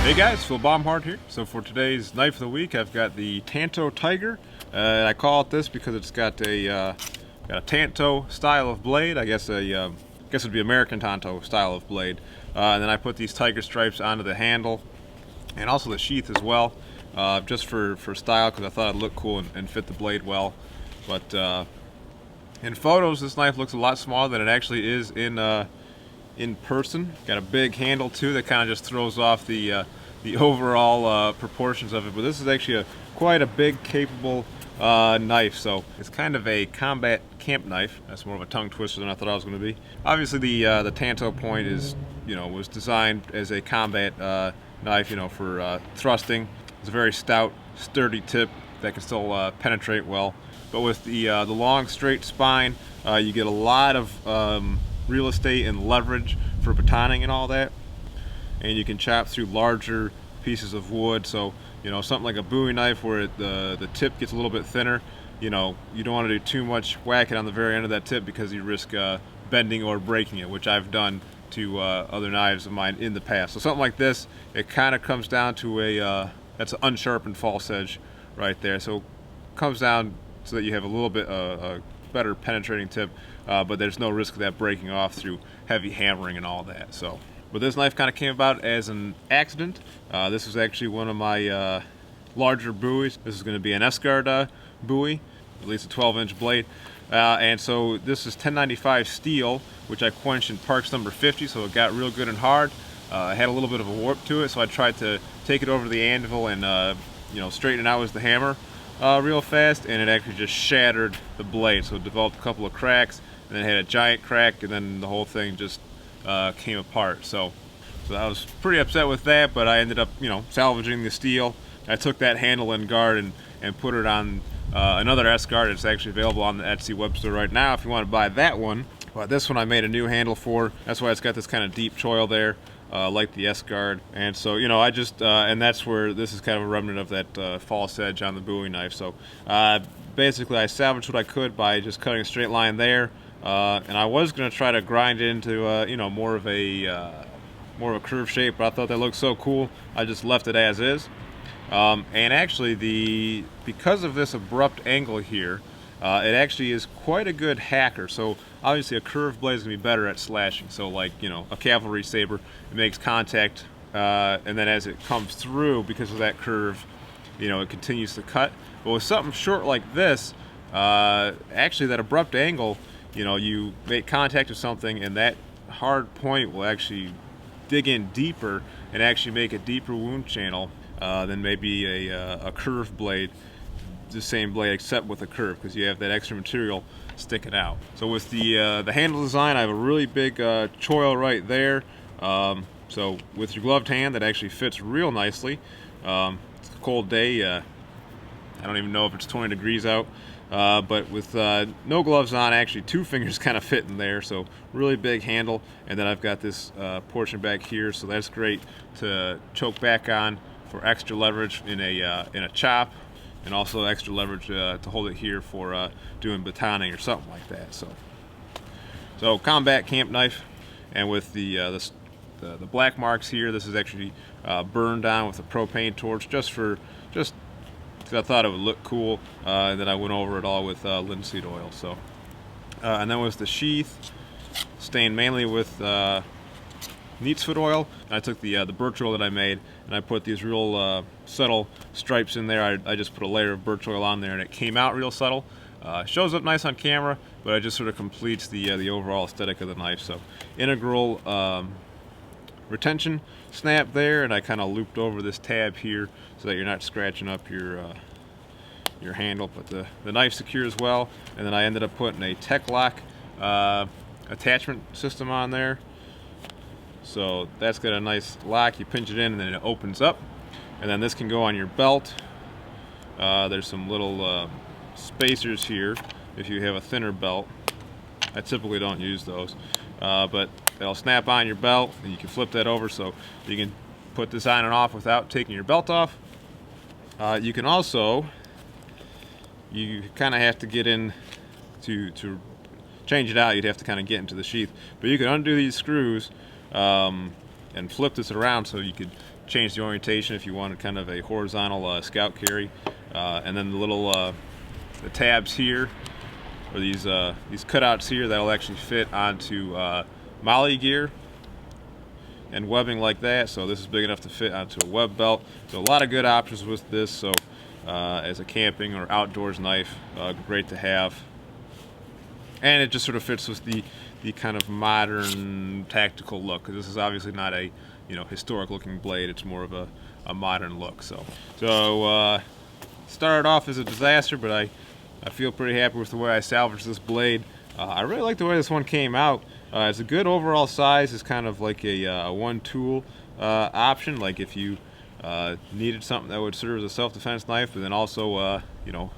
Hey guys, Phil Baumhart here. So for today's knife of the week, I've got the TANTO Tiger. I call it this because it's got a TANTO style of blade. I guess it'd be American TANTO style of blade. And then I put these tiger stripes onto the handle and also the sheath as well, just for style, because I thought it'd look cool and fit the blade well. But in photos, this knife looks a lot smaller than it actually is in person. Got a big handle too that kind of just throws off the overall proportions of it. But this is actually quite a big, capable knife. So it's kind of a combat camp knife. That's more of a tongue twister than I thought I was going to be. Obviously, the TANTO point is, was designed as a combat knife, for thrusting. It's a very stout, sturdy tip that can still penetrate well. But with the long, straight spine, you get a lot of real estate and leverage for batoning and all that, and you can chop through larger pieces of wood. So something like a Bowie knife where the tip gets a little bit thinner, you don't want to do too much whacking on the very end of that tip because you risk bending or breaking it, which I've done to other knives of mine in the past. So something like this, it kind of comes down to that's an unsharpened false edge right there. So it comes down so that you have a little bit a better penetrating tip, but there's no risk of that breaking off through heavy hammering and all that. So, but this knife kind of came about as an accident. This is actually one of my larger Bowies. This is going to be an S-Guard Bowie, at least a 12-inch blade. And so this is 1095 steel, which I quenched in Parks number 50, so it got real good and hard. It had a little bit of a warp to it, so I tried to take it over to the anvil and straighten it out with the hammer real fast, and it actually just shattered the blade. So it developed a couple of cracks, and then it had a giant crack, and then the whole thing just came apart. So I was pretty upset with that, but I ended up salvaging the steel. I took that handle and guard and put it on another S-Guard. It's actually available on the Etsy web store right now if you want to buy that one. But this one I made a new handle for. That's why it's got this kind of deep choil there, like the S-Guard. And so I just and that's where this is kind of a remnant of that false edge on the Bowie knife. So basically I salvaged what I could by just cutting a straight line there, and I was going to try to grind it into more of a curved shape, but I thought that looked so cool I just left it as is. And actually, because of this abrupt angle here, it actually is quite a good hacker. So obviously a curved blade is going to be better at slashing. So like, a cavalry saber, it makes contact, and then as it comes through, because of that curve, it continues to cut. But with something short like this, actually that abrupt angle, you make contact with something, and that hard point will actually dig in deeper and actually make a deeper wound channel than maybe a curved blade, the same blade except with a curve, because you have that extra material sticking out. So with the handle design, I have a really big choil right there. So with your gloved hand, that actually fits real nicely. It's a cold day. I don't even know if it's 20 degrees out. But with no gloves on, actually 2 fingers kind of fit in there. So really big handle. And then I've got this portion back here, so that's great to choke back on for extra leverage in a chop, and also extra leverage to hold it here for doing batoning or something like that. So combat camp knife, and with the black marks here, this is actually burned down with a propane torch just because I thought it would look cool, and then I went over it all with linseed oil. So and then with the sheath, stained mainly with neat's foot oil. I took the birch oil that I made, and I put these real subtle stripes in there. I just put a layer of birch oil on there, and it came out real subtle. Shows up nice on camera, but it just sort of completes the overall aesthetic of the knife. So integral retention snap there, and I kind of looped over this tab here so that you're not scratching up your handle, but the knife secures well. And then I ended up putting a Tech Lock attachment system on there. So that's got a nice lock. You pinch it in and then it opens up, and then this can go on your belt. There's some little spacers here if you have a thinner belt. I typically don't use those, but they'll snap on your belt, and you can flip that over so you can put this on and off without taking your belt off. You can also, you kind of have to get in to change it out. You'd have to kind of get into the sheath, but you can undo these screws and flip this around so you could change the orientation if you wanted kind of a horizontal scout carry. And then the little the tabs here, or these cutouts here, that'll actually fit onto molly gear and webbing like that. So this is big enough to fit onto a web belt. So a lot of good options with this. So as a camping or outdoors knife, great to have. And it just sort of fits with the kind of modern tactical look, because this is obviously not a historic looking blade. It's more of a modern look. So started off as a disaster, but I feel pretty happy with the way I salvaged this blade. I really like the way this one came out. It's a good overall size. It's kind of like a one tool option, like if you needed something that would serve as a self-defense knife, but then also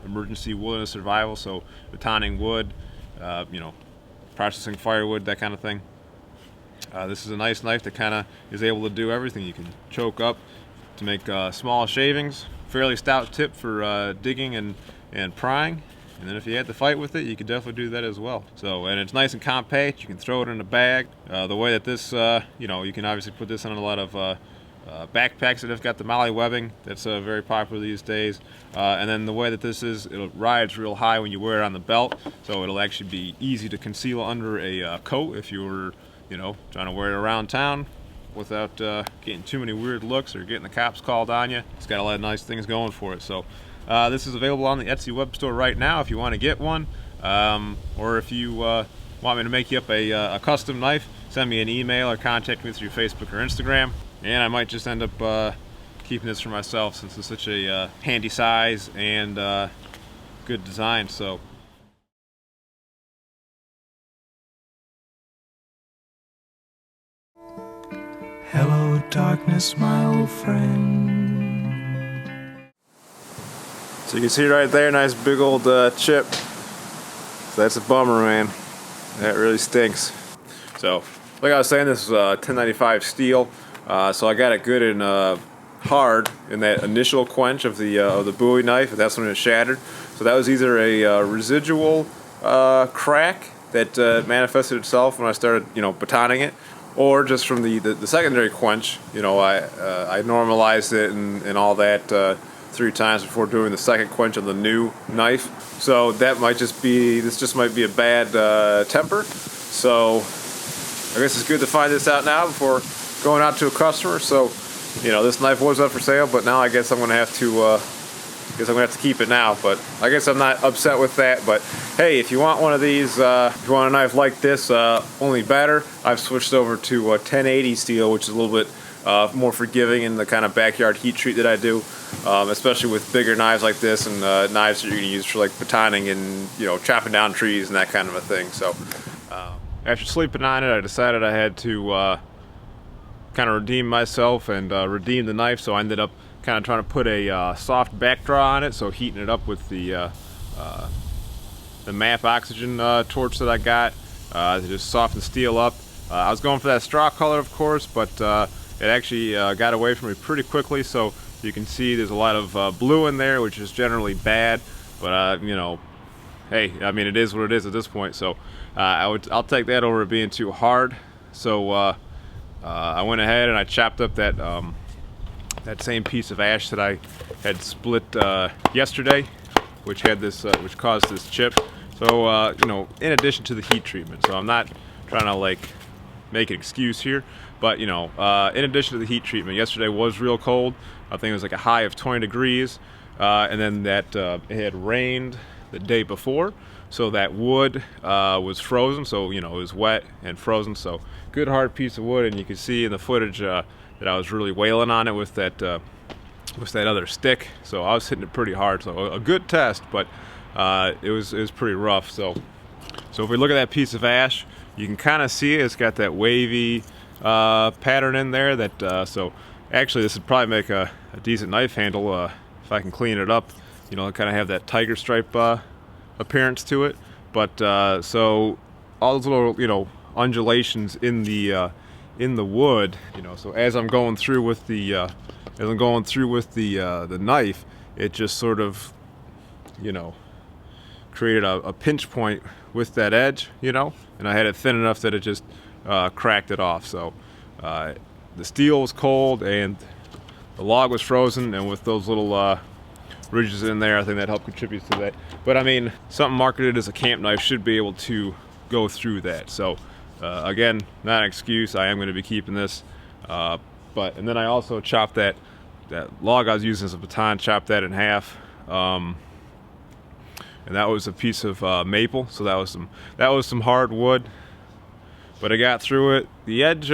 emergency wilderness survival, so batoning wood, processing firewood, that kind of thing. This is a nice knife that kind of is able to do everything. You can choke up to make small shavings, fairly stout tip for digging and prying, and then if you had to fight with it, you could definitely do that as well. So, and it's nice and compact. You can throw it in a bag. The way that this, you can obviously put this on a lot of backpacks that have got the molly webbing. That's very popular these days. And then the way that this is, it rides real high when you wear it on the belt, so it'll actually be easy to conceal under a coat if you were, trying to wear it around town without getting too many weird looks or getting the cops called on you. It's got a lot of nice things going for it. So this is available on the Etsy web store right now if you want to get one, or if you want me to make you up a custom knife, send me an email or contact me through Facebook or Instagram, and I might just end up keeping this for myself, since it's such a handy size and good design. So hello darkness, my old friend. So you can see right there, nice big old chip. So that's a bummer, man. That really stinks. So, like I was saying, this is 1095 steel. So I got it good and hard in that initial quench of the Bowie knife, and that's when it shattered. So that was either a residual crack that manifested itself when I started, batoning it, or just from the secondary quench. I normalized it and all that 3 times before doing the second quench on the new knife. So that might just be, this just might be a bad temper. So I guess it's good to find this out now before going out to a customer. So, this knife was up for sale, but now I guess I'm gonna have to keep it now. But I guess I'm not upset with that. But hey, if you want one of these, if you want a knife like this, only better, I've switched over to 1080 steel, which is a little bit more forgiving in the kind of backyard heat treat that I do, especially with bigger knives like this and knives that you're gonna use for like batoning and chopping down trees and that kind of a thing. So after sleeping on it, I decided I had to kind of redeem myself and redeem the knife. So I ended up kind of trying to put a soft back draw on it, so heating it up with the MAP oxygen torch that I got to just soften steel up. I was going for that straw color, of course, but it actually got away from me pretty quickly. So you can see there's a lot of blue in there, which is generally bad, but hey, I mean, it is what it is at this point. So I'll take that over it being too hard. So I went ahead and I chopped up that that same piece of ash that I had split yesterday, which had this, which caused this chip. So in addition to the heat treatment, so I'm not trying to like make an excuse here, but in addition to the heat treatment, yesterday was real cold. I think it was like a high of 20 degrees, and then that it had rained the day before, so that wood was frozen. So it was wet and frozen. So good hard piece of wood, and you can see in the footage that I was really wailing on it with that other stick. So I was hitting it pretty hard. So a good test, but it was pretty rough. So if we look at that piece of ash, you can kind of see it's got that wavy pattern in there. That so actually this would probably make a decent knife handle if I can clean it up. Kind of have that tiger stripe appearance to it. But so all those little undulations in the wood, so as I'm going through with the the knife, it just sort of created a pinch point with that edge, and I had it thin enough that it just cracked it off. So the steel was cold and the log was frozen, and with those little ridges in there, I think that helped contribute to that. But I mean, something marketed as a camp knife should be able to go through that. So again, not an excuse. I am going to be keeping this. And then I also chopped that log I was using as a baton, chopped that in half. And that was a piece of maple, so that was some hard wood. But I got through it. The edge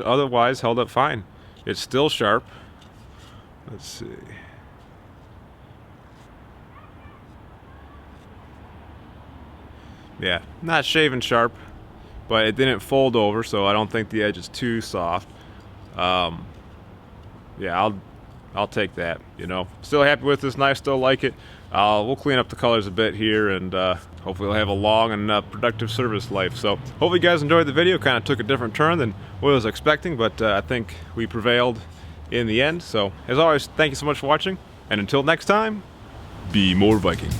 otherwise held up fine. It's still sharp. Let's see. Yeah, not shaven sharp, but it didn't fold over, so I don't think the edge is too soft. Yeah, I'll take that. You know, still happy with this knife. Still like it. We'll clean up the colors a bit here, and hopefully we'll have a long and productive service life. So hopefully you guys enjoyed the video. Kind of took a different turn than what I was expecting, but I think we prevailed in the end. So as always, thank you so much for watching, and until next time, be more Viking.